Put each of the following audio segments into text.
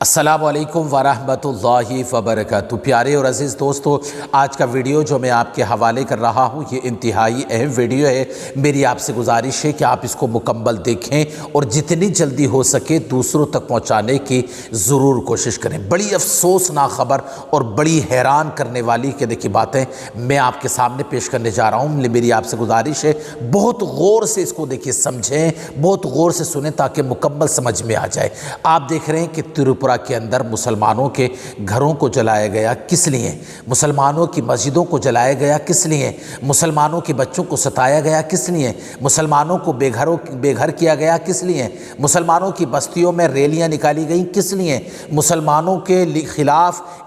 अस्सलामु अलैकुम वरहमतुल्लाहि वबरकातुहू। प्यारे और अज़ीज़ दोस्तों, आज का वीडियो जो मैं आपके हवाले कर रहा हूँ ये इंतहाई अहम वीडियो है। मेरी आपसे गुजारिश है कि आप इसको मुकम्मल देखें और जितनी जल्दी हो सके दूसरों तक पहुँचाने की ज़रूर कोशिश करें। बड़ी अफसोसनाक ख़बर और बड़ी हैरान करने वाली के देखिए बातें मैं आपके सामने पेश करने जा रहा हूँ। मेरी आपसे गुजारिश है बहुत गौर से इसको देखिए, समझें, बहुत गौर से सुने ताकि मुकम्मल समझ में आ जाए। आप देख रहे हैं कि त्रिपुरा के अंदर मुसलमानों के घरों को जलाया गया, किस लिए? मुसलमानों की मस्जिदों को जलाया गया, किस लिए? मुसलमानों के बच्चों को सताया गया, किस लिए? मुसलमानों को बेघर किया गया, किस लिए? मुसलमानों की बस्तियों में रैलियां निकाली गई, किस लिए? मुसलमानों के खिलाफ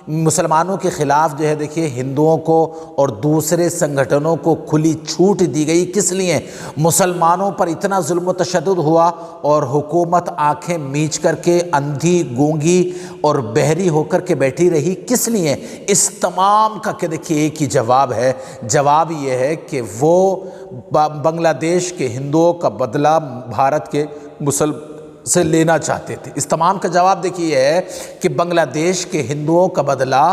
मुसलमानों के ख़िलाफ़ जो है देखिए हिंदुओं को और दूसरे संगठनों को खुली छूट दी गई, किस लिए? मुसलमानों पर इतना जुल्म व तशद्दुद हुआ और हुकूमत आंखें मीच करके अंधी, गूंगी और बहरी होकर के बैठी रही, किस लिए? इस तमाम का के देखिए एक ही जवाब है। जवाब ये है कि वो बांग्लादेश के हिंदुओं का बदला भारत के मुसलमान से लेना चाहते थे। इस तमाम का जवाब देखिए है कि बांग्लादेश के हिंदुओं का बदला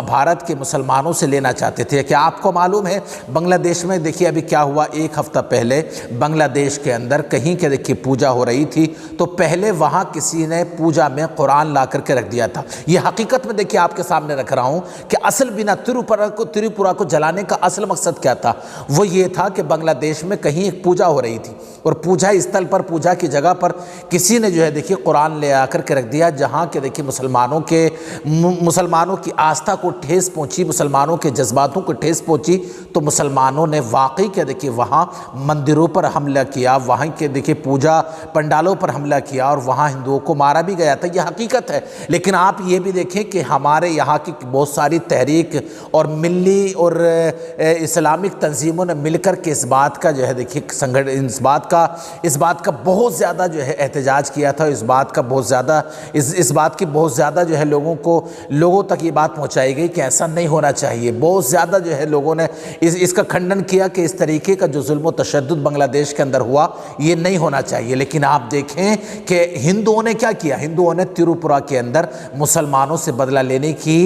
भारत के मुसलमानों से लेना चाहते थे। क्या आपको मालूम है बांग्लादेश में देखिए अभी क्या हुआ? एक हफ्ता पहले बांग्लादेश के अंदर कहीं के देखिए पूजा हो रही थी, तो पहले वहाँ किसी ने पूजा में कुरान ला करके रख दिया था। ये हकीकत में देखिए आपके सामने रख रहा हूँ कि असल बिना त्रिपुरा को जलाने का असल मकसद क्या था? वो ये था कि बांग्लादेश में कहीं एक पूजा हो रही थी और पूजा स्थल पर, पूजा की जगह पर किसी ने जो है देखिए कुरान ले आकर के रख दिया, जहाँ के देखिए मुसलमानों की आस्था को ठेस पहुँची, मुसलमानों के जज्बातों को ठेस पहुँची। तो मुसलमानों ने वाकई के देखिए वहाँ मंदिरों पर हमला किया, वहाँ के देखिए पूजा पंडालों पर हमला किया और वहाँ हिंदुओं को मारा भी गया था। यह हकीकत है। लेकिन आप ये भी देखें कि हमारे यहाँ की बहुत सारी तहरीक और मिल्ली और इस्लामिक तंजीमों ने मिलकर के इस बात का जो है देखिए इस बात का बहुत ज़्यादा जो है एहतजाज किया था। इस बात की बहुत ज़्यादा जो है लोगों तक ये बात पहुंचाई गई कि ऐसा नहीं होना चाहिए। बहुत ज़्यादा जो है लोगों ने इसका खंडन किया कि इस तरीके का जो जुल्म तशद्दुद बांग्लादेश के अंदर हुआ ये नहीं होना चाहिए। लेकिन आप देखें कि हिंदुओं ने क्या किया? हिंदुओं ने त्रिपुरा के अंदर मुसलमानों से बदला लेने की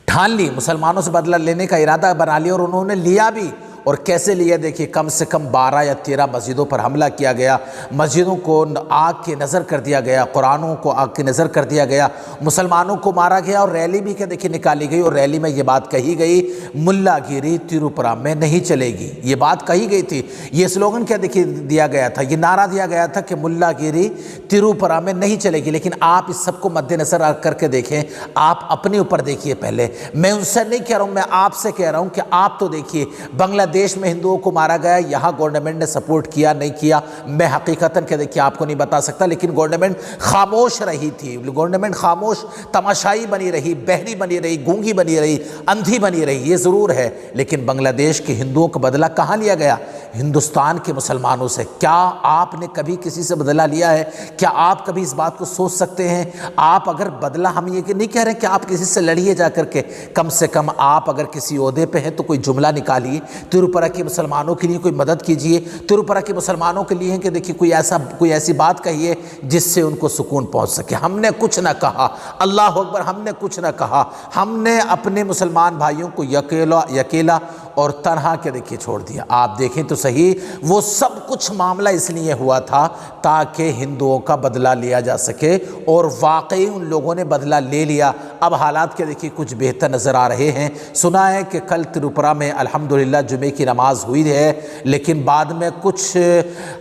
ठान ली, मुसलमानों से बदला लेने का इरादा बना लिया और उन्होंने लिया भी। और कैसे लिया देखिए, कम से कम 12 या 13 मस्जिदों पर हमला किया गया, मस्जिदों को आग की नज़र कर दिया गया, कुरानों को आग की नज़र कर दिया गया, मुसलमानों को मारा गया और रैली भी क्या देखिए निकाली गई। और रैली में ये बात कही गई, मुल्लागिरी त्रिपुरा में नहीं चलेगी। ये बात कही गई थी। ये स्लोगन क्या देखिए दिया गया था, ये नारा दिया गया था कि मुल्लागिरी त्रिपुरा में नहीं चलेगी। लेकिन आप इस सबको मद्देनजर करके देखें, आप अपने ऊपर देखिए। पहले मैं उनसे नहीं कह रहा हूँ, मैं आपसे कह रहा हूँ कि आप तो देखिए बांग्लादेश में हिंदुओं को मारा गया, यहाँ गवर्नमेंट ने सपोर्ट किया नहीं किया मैं हकीकतन के देखिए आपको नहीं बता सकता। लेकिन गवर्नमेंट खामोश रही थी, गवर्नमेंट खामोश, तमाशाई बनी रही, बहरी बनी रही, गूंगी बनी रही, अंधी बनी रही, ये ज़रूर है। लेकिन बांग्लादेश के हिंदुओं का बदला कहाँ लिया गया? हिंदुस्तान के मुसलमानों से। क्या आपने कभी किसी से बदला लिया है? क्या आप कभी इस बात को सोच सकते हैं? आप अगर बदला, हम ये नहीं कह रहे कि आप किसी से लड़िए जा करके, कम से कम आप अगर किसी ओहदे पे हैं तो कोई जुमला निकालिए, त्रिपुरा के मुसलमानों के लिए कोई मदद कीजिए, त्रिपुरा के मुसलमानों के लिए कि देखिए कोई ऐसी बात कहिए जिससे उनको सुकून पहुंच सके। हमने कुछ ना कहा, अल्लाह अकबर, हमने कुछ ना कहा। हमने अपने मुसलमान भाइयों को अकेला और तनहा के देखिए छोड़ दिया। आप देखें तो सही, वो सब कुछ मामला इसलिए हुआ था ताकि हिंदुओं का बदला लिया जा सके और वाकई उन लोगों ने बदला ले लिया। अब हालात के देखिए कुछ बेहतर नज़र आ रहे हैं। सुना है कि कल त्रिपुरा में अल्हम्दुलिल्लाह जुमे की नमाज हुई है, लेकिन बाद में कुछ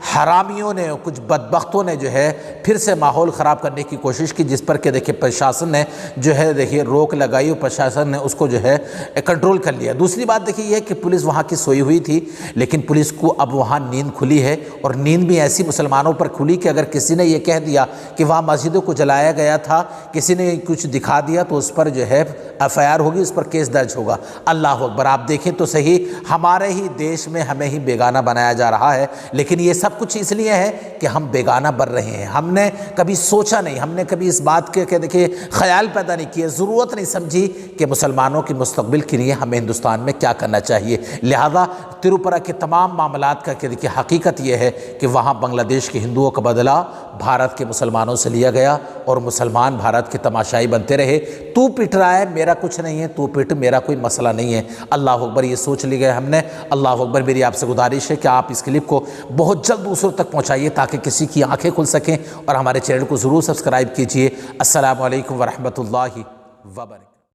हरामियों ने, कुछ बदबख्तों ने जो है फिर से माहौल ख़राब करने की कोशिश की, जिस पर के देखिए प्रशासन ने जो है देखिए रोक लगाई और प्रशासन ने उसको जो है कंट्रोल कर लिया। दूसरी बात देखिए ये कि पुलिस वहाँ की सोई हुई थी, लेकिन पुलिस को अब वहाँ नींद खुली है और नींद भी ऐसी मुसलमानों पर खुली कि अगर किसी ने ये कह दिया कि वहाँ मस्जिदों को जलाया गया था, किसी ने कुछ दिखा दिया तो उस पर जो है FIR होगी, उस पर केस दर्ज होगा। अल्लाह अकबर। आप देखें तो सही, हमारे ही देश में हमें ही बेगाना बनाया जा रहा है, लेकिन ये सब कुछ इसलिए है कि हम बेगाना बन रहे हैं। हमने कभी सोचा नहीं, हमने कभी इस बात के देखिए ख्याल पैदा नहीं किया, ज़रूरत नहीं समझी कि मुसलमानों की मुस्तकबिल के लिए हमें हिंदुस्तान में क्या करना चाहिए। लिहाजा त्रिपुरा के तमाम मामलात का कि देखिए हकीकत यह है कि वहाँ बांग्लादेश के हिंदुओं का बदला भारत के मुसलमानों से लिया गया और मुसलमान भारत के तमाशाई बनते रहे। तू पिट रहा है, मेरा कुछ नहीं है, तू पिट, मेरा कोई मसला नहीं है। अल्लाह अकबर। ये सोच ली गए हमने। अल्लाह अकबर। मेरी आपसे गुजारिश है कि आप इस क्लिप को बहुत जल्द दूसरों तक पहुँचाइए ताकि किसी की आँखें खुल सकें, और हमारे चैनल को ज़रूर सब्सक्राइब कीजिए। अस्सलामु अलैकुम वरहमतुल्लाहि वबरकातुहू।